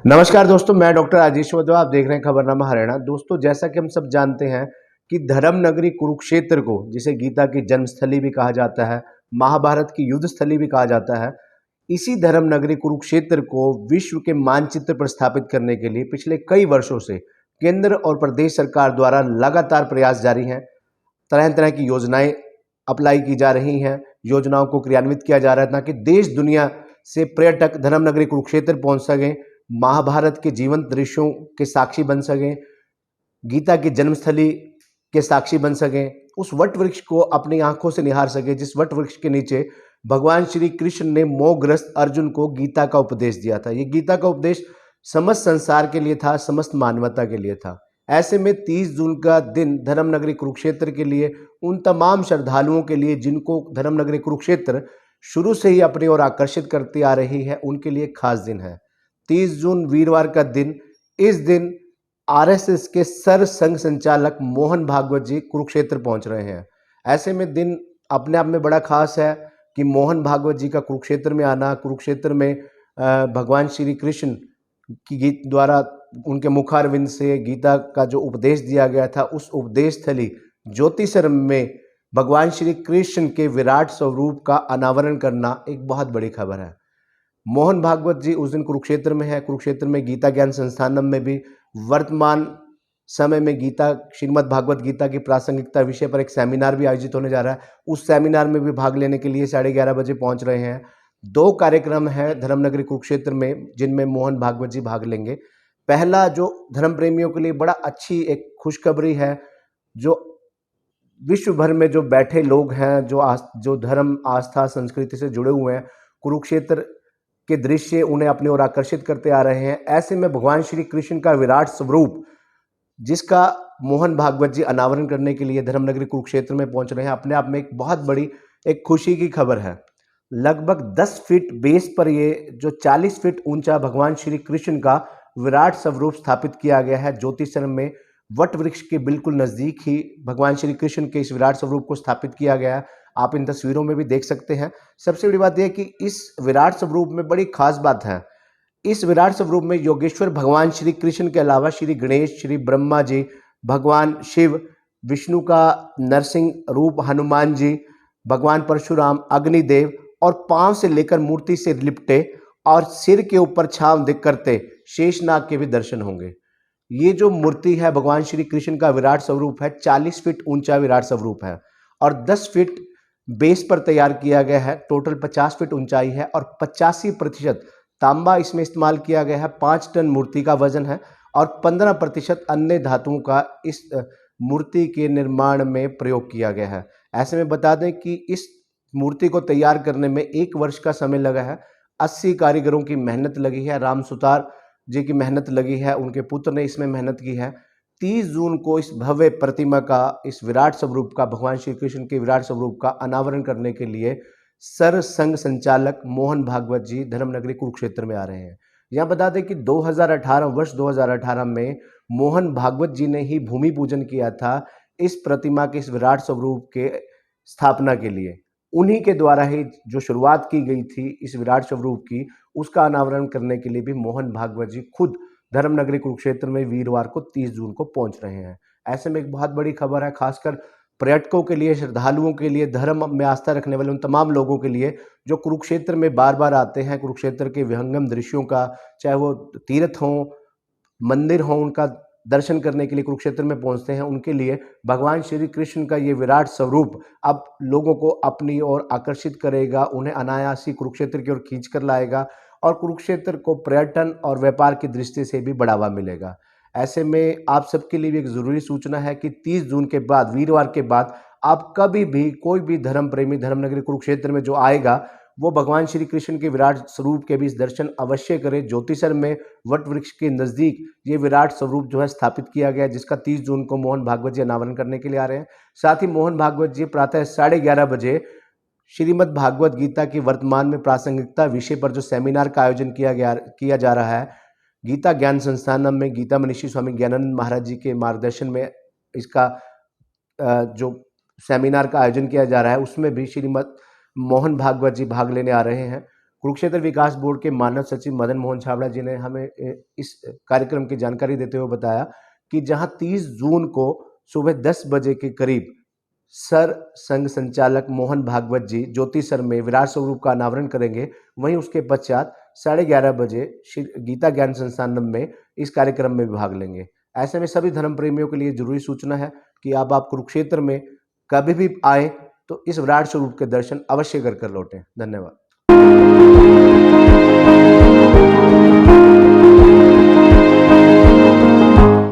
नमस्कार दोस्तों, मैं डॉक्टर राजेश वधवा। आप देख रहे हैं खबरनामा हरियाणा। दोस्तों, जैसा कि हम सब जानते हैं कि धर्म नगरी कुरुक्षेत्र को, जिसे गीता की जन्मस्थली भी कहा जाता है, महाभारत की युद्ध स्थली भी कहा जाता है, इसी धर्म नगरी कुरुक्षेत्र को विश्व के मानचित्र पर स्थापित करने के लिए पिछले कई वर्षों से केंद्र और प्रदेश सरकार द्वारा लगातार प्रयास जारी हैं। तरह तरह की योजनाएं अप्लाई की जा रही हैं, योजनाओं को क्रियान्वित किया जा रहा है ताकि देश दुनिया से पर्यटक धर्म नगरी कुरुक्षेत्र पहुंच सकें, महाभारत के जीवंत दृश्यों के साक्षी बन सकें, गीता की जन्मस्थली के साक्षी बन सकें, उस वट वृक्ष को अपनी आंखों से निहार सके जिस वट वृक्ष के नीचे भगवान श्री कृष्ण ने मोहग्रस्त अर्जुन को गीता का उपदेश दिया था। ये गीता का उपदेश समस्त संसार के लिए था, समस्त मानवता के लिए था। ऐसे में 30 जून का दिन धर्म नगरी कुरुक्षेत्र के लिए, उन तमाम श्रद्धालुओं के लिए जिनको धर्म नगरी कुरुक्षेत्र शुरू से ही अपनी ओर आकर्षित करती आ रही है, उनके लिए खास दिन है। 30 जून वीरवार का दिन, इस दिन आरएसएस के सर संघ संचालक मोहन भागवत जी कुरुक्षेत्र पहुंच रहे हैं। ऐसे में दिन अपने आप में बड़ा खास है कि मोहन भागवत जी का कुरुक्षेत्र में आना, कुरुक्षेत्र में भगवान श्री कृष्ण की गीत द्वारा उनके मुखारविंद से गीता का जो उपदेश दिया गया था, उस उपदेश स्थली ज्योतिषर में भगवान श्री कृष्ण के विराट स्वरूप का अनावरण करना एक बहुत बड़ी खबर है। मोहन भागवत जी उस दिन कुरुक्षेत्र में है। कुरुक्षेत्र में गीता ज्ञान संस्थानम में भी वर्तमान समय में गीता, श्रीमद् भागवत गीता की प्रासंगिकता विषय पर एक सेमिनार भी आयोजित होने जा रहा है। उस सेमिनार में भी भाग लेने के लिए 11:30 बजे पहुंच रहे हैं। 2 कार्यक्रम है धर्मनगरी कुरुक्षेत्र में जिनमें मोहन भागवत जी भाग लेंगे। पहला जो धर्म प्रेमियों के लिए बड़ा अच्छी एक खुशखबरी है, जो विश्व भर में जो बैठे लोग हैं, जो धर्म, आस्था, संस्कृति से जुड़े हुए हैं, कुरुक्षेत्र के दृश्य उन्हें अपनी ओर आकर्षित करते आ रहे हैं। ऐसे में भगवान श्री कृष्ण का विराट स्वरूप, जिसका मोहन भागवत जी अनावरण करने के लिए धर्मनगरी कुरुक्षेत्र में पहुंच रहे हैं, अपने आप में एक बहुत बड़ी एक खुशी की खबर है। लगभग 10 फीट बेस पर ये जो 40 फीट ऊंचा भगवान श्री कृष्ण का विराट स्वरूप स्थापित किया गया है। ज्योतिषर में वट वृक्ष के बिल्कुल नजदीक ही भगवान श्री कृष्ण के इस विराट स्वरूप को स्थापित किया गया है। आप इन तस्वीरों में भी देख सकते हैं। सबसे बड़ी बात यह है कि इस विराट स्वरूप में बड़ी खास बात है, इस विराट स्वरूप में योगेश्वर भगवान श्री कृष्ण के अलावा श्री गणेश, श्री ब्रह्मा जी, भगवान शिव, विष्णु का नरसिंह रूप हनुमान जी, भगवान परशुराम, अग्निदेव और पांव से लेकर मूर्ति से लिपटे और सिर के ऊपर छांव दिख करते शेषनाग के भी दर्शन होंगे। ये जो मूर्ति है भगवान श्री कृष्ण का विराट स्वरूप है, 40 फीट ऊंचा विराट स्वरूप है और 10 फीट बेस पर तैयार किया गया है। टोटल 50 फीट ऊंचाई है और 85% तांबा इसमें इस्तेमाल किया गया है। 5 टन मूर्ति का वजन है और 15% अन्य धातुओं का इस मूर्ति के निर्माण में प्रयोग किया गया है। ऐसे में बता दें कि इस मूर्ति को तैयार करने में 1 वर्ष का समय लगा है। 80 कारीगरों की मेहनत लगी है, राम सुतार जी की मेहनत लगी है, उनके पुत्र ने इसमें मेहनत की है। 30 जून को इस भव्य प्रतिमा का, इस विराट स्वरूप का, भगवान श्री कृष्ण के विराट स्वरूप का अनावरण करने के लिए सर संघ संचालक मोहन भागवत जी धर्मनगरी कुरुक्षेत्र में आ रहे हैं। यहाँ बता दें कि 2018 में मोहन भागवत जी ने ही भूमि पूजन किया था इस प्रतिमा के, इस विराट स्वरूप के स्थापना के लिए। उन्हीं के द्वारा ही जो शुरुआत की गई थी इस विराट स्वरूप की, उसका अनावरण करने के लिए भी मोहन भागवत जी खुद धर्मनगरी कुरुक्षेत्र में वीरवार को 30 जून को पहुंच रहे हैं। ऐसे में एक बहुत बड़ी खबर है, खासकर पर्यटकों के लिए, श्रद्धालुओं के लिए, धर्म में आस्था रखने वाले उन तमाम लोगों के लिए जो कुरुक्षेत्र में बार बार आते हैं। कुरुक्षेत्र के विहंगम दृश्यों का, चाहे वो तीर्थ हों, मंदिर हों, उनका दर्शन करने के लिए कुरुक्षेत्र में पहुंचते हैं, उनके लिए भगवान श्री कृष्ण का ये विराट स्वरूप अब लोगों को अपनी ओर आकर्षित करेगा, उन्हें अनायास ही कुरुक्षेत्र की ओर खींच कर लाएगा और कुरुक्षेत्र को पर्यटन और व्यापार की दृष्टि से भी बढ़ावा मिलेगा। ऐसे में आप सबके लिए भी एक ज़रूरी सूचना है कि 30 जून के बाद, वीरवार के बाद, आप कभी भी, कोई भी धर्म प्रेमी धर्मनगरी कुरुक्षेत्र में जो आएगा, वो भगवान श्री कृष्ण के विराट स्वरूप के भी दर्शन अवश्य करें। ज्योतिषर में वट वृक्ष के नज़दीक ये विराट स्वरूप जो है स्थापित किया गया है, जिसका 30 जून को मोहन भागवत जी अनावरण करने के लिए आ रहे हैं। साथ ही मोहन भागवत जी प्रातः 11:30 बजे श्रीमद् भागवत गीता की वर्तमान में प्रासंगिकता विषय पर जो सेमिनार का आयोजन किया जा रहा है, गीता ज्ञान संस्थानम में गीता मनीषी स्वामी ज्ञानानंद महाराज जी के मार्गदर्शन में इसका जो सेमिनार का आयोजन किया जा रहा है, उसमें भी श्रीमद् मोहन भागवत जी भाग लेने आ रहे हैं। कुरुक्षेत्र विकास बोर्ड के मानव सचिव मदन मोहन छाबड़ा जी ने हमें इस कार्यक्रम की जानकारी देते हुए बताया कि जहां 30 जून को सुबह 10 बजे के करीब सर संघ संचालक मोहन भागवत जी ज्योति सर में विराट स्वरूप का अनावरण करेंगे, वहीं उसके पश्चात 11:30 बजे श्री गीता ज्ञान संस्थान में इस कार्यक्रम में भाग लेंगे। ऐसे में सभी धर्म प्रेमियों के लिए जरूरी सूचना है कि अब आप कुरुक्षेत्र में कभी भी आए तो इस विराट स्वरूप के दर्शन अवश्य कर लौटें। धन्यवाद।